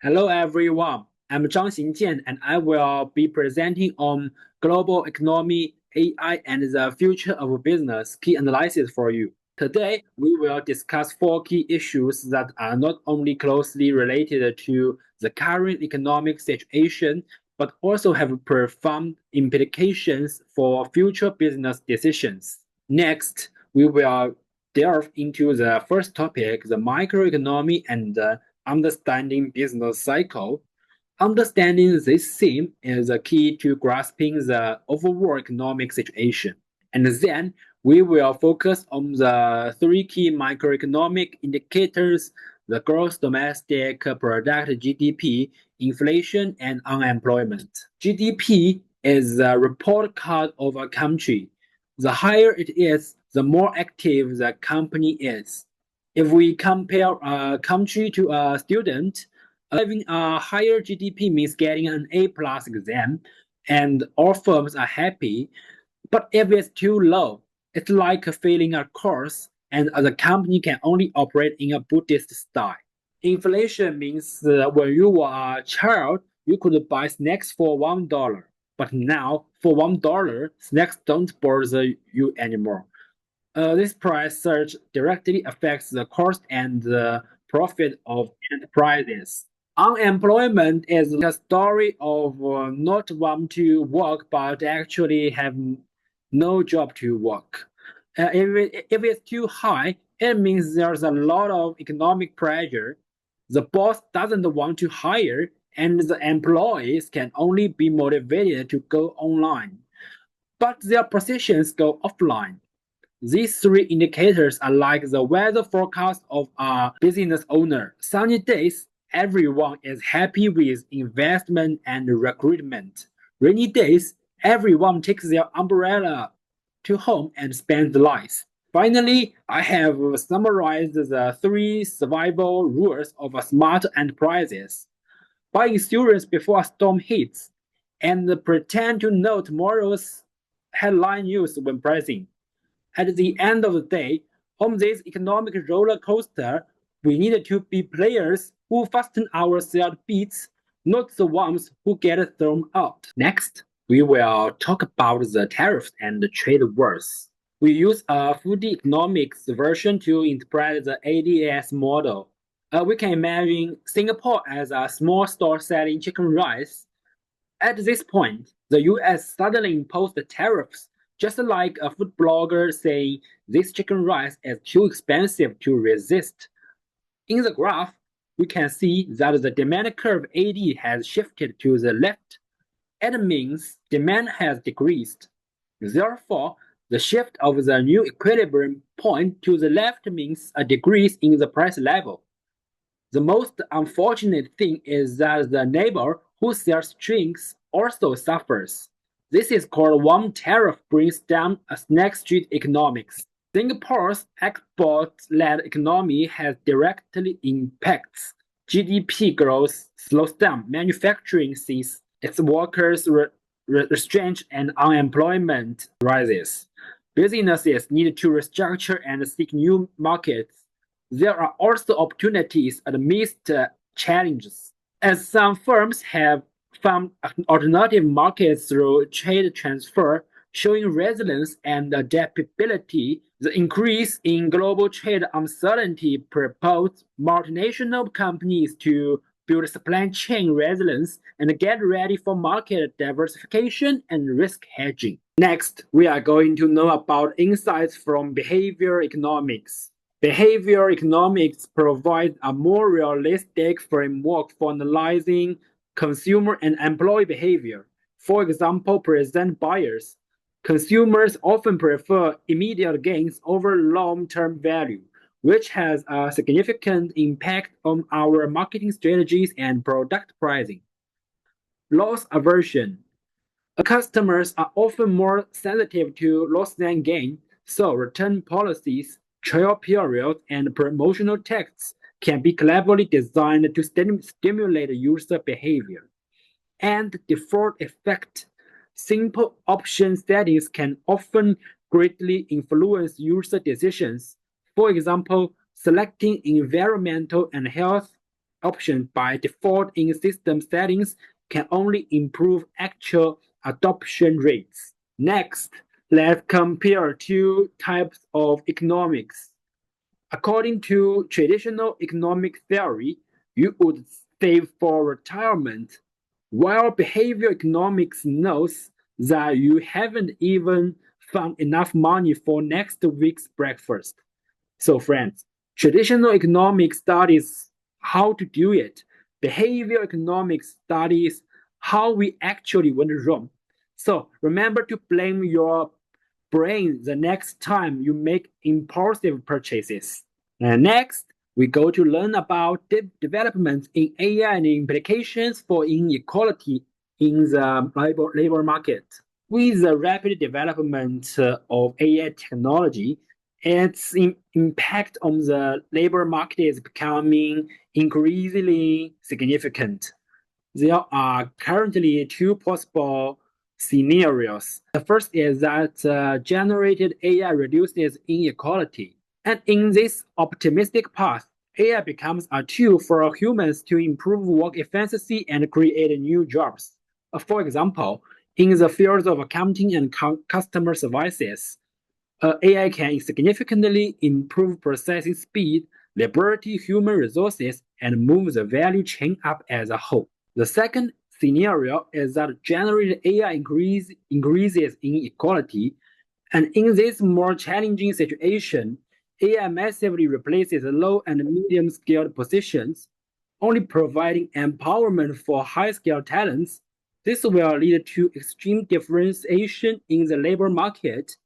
Hello everyone, I'm XINGJIAN and I will be presenting on global economy, AI and the future of business key analysis for you. Today, we will discuss four key issues that are not only closely related to the current economic situation, but also have profound implications for future business decisions. Next, we will delve into the first topic, the microeconomy and the understanding business cycle. Understanding this theme is the key to grasping the overall economic situation. And then we will focus on the three key microeconomic indicators: the gross domestic product (GDP), inflation, and unemployment. GDP is the report card of a country. The higher it is, the more active the company is. If we compare a country to a student, having a higher GDP means getting an A plus exam, and all firms are happy. But if it's too low, it's like failing a course, and the company can only operate in a Buddhist style. Inflation means that when you were a child, you could buy snacks for $1. But now, for $1, snacks don't bother you anymore. This price surge directly affects the cost and the profit of enterprises. Unemployment is a story of not want to work but actually have no job to work. If it's too high, it means there's a lot of economic pressure. The boss doesn't want to hire, and the employees can only be motivated to go online. But their positions go offline. These three indicators are like the weather forecast of a business owner. Sunny days, everyone is happy with investment and recruitment. Rainy days, everyone takes their umbrella to home and spends life. Finally, I have summarized the three survival rules of smart enterprises. Buy insurance before a storm hits, and pretend to know tomorrow's headline news when pricing. At the end of the day, on this economic roller coaster, we need to be players who fasten our seat beats, not the ones who get thrown out. Next, we will talk about the tariffs and the trade wars. We use a food economics version to interpret the ADS model. We can imagine Singapore as a small store selling chicken rice. At this point, the US suddenly imposed tariffs, just like a food blogger saying this chicken rice is too expensive to resist. In the graph, we can see that the demand curve AD has shifted to the left. It means demand has decreased. Therefore, the shift of the new equilibrium point to the left means a decrease in the price level. The most unfortunate thing is that the neighbor who sells drinks also suffers. This is called one tariff brings down a snack street economics. Singapore's export-led economy has directly impacts GDP growth slows down manufacturing since its workers restrained and unemployment rises. Businesses need to restructure and seek new markets. There are also opportunities amidst challenges, as some firms have found alternative markets through trade transfer, showing resilience and adaptability. The increase in global trade uncertainty propels multinational companies to build supply chain resilience and get ready for market diversification and risk hedging. Next, we are going to know about insights from behavior economics. Behavior economics provides a more realistic framework for analyzing consumer and employee behavior. For example, present buyers. Consumers often prefer immediate gains over long-term value, which has a significant impact on our marketing strategies and product pricing. Loss aversion. Customers are often more sensitive to loss than gain, so return policies, trial periods, and promotional texts can be cleverly designed to stimulate user behavior. And default effect. Simple option settings can often greatly influence user decisions. For example, selecting environmental and health option by default in system settings can only improve actual adoption rates. Next, let's compare two types of economics. According to traditional economic theory, you would save for retirement, while behavioral economics knows that you haven't even found enough money for next week's breakfast. So, friends, traditional economics studies how to do it. Behavioral economics studies how we actually went wrong. So, remember to blame your brain the next time you make impulsive purchases. And next, we go to learn about developments in AI and implications for inequality in the labor market. With the rapid development of AI technology, its impact on the labor market is becoming increasingly significant. There are currently two possible scenarios. The first is that generated AI reduces inequality. And in this optimistic path, AI becomes a tool for humans to improve work efficiency and create new jobs. For example, in the fields of accounting and customer services, AI can significantly improve processing speed, liberty human resources, and move the value chain up as a whole. The second scenario is that generated AI increases inequality, and in this more challenging situation, AI massively replaces low and medium skilled positions, only providing empowerment for high skilled talents. This will lead to extreme differentiation in the labor market.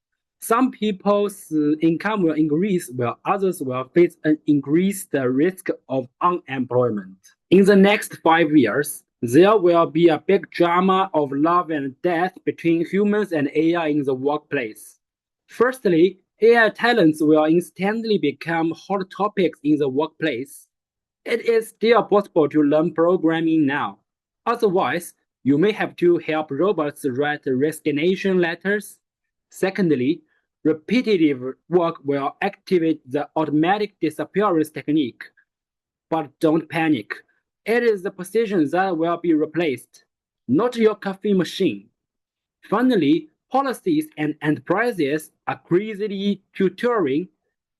Some people's income will increase, while others will face an increased risk of unemployment. In the next 5 years, there will be a big drama of love and death between humans and AI in the workplace. Firstly, AI talents will instantly become hot topics in the workplace. It is still possible to learn programming now. Otherwise, you may have to help robots write resignation letters. Secondly, repetitive work will activate the automatic disappearance technique. But don't panic. It is the position that will be replaced, not your coffee machine. Finally, policies and enterprises are greasily tutoring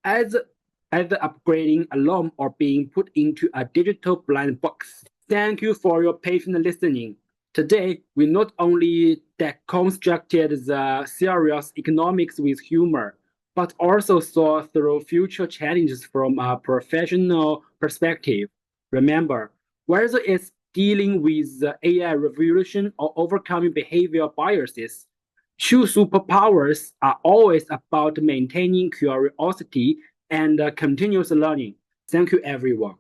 as either upgrading alone or being put into a digital blind box. Thank you for your patient listening. Today, we not only deconstructed the serious economics with humor, but also saw through future challenges from a professional perspective. Remember, whether it's dealing with the AI revolution or overcoming behavioral biases, true superpowers are always about maintaining curiosity and continuous learning. Thank you, everyone.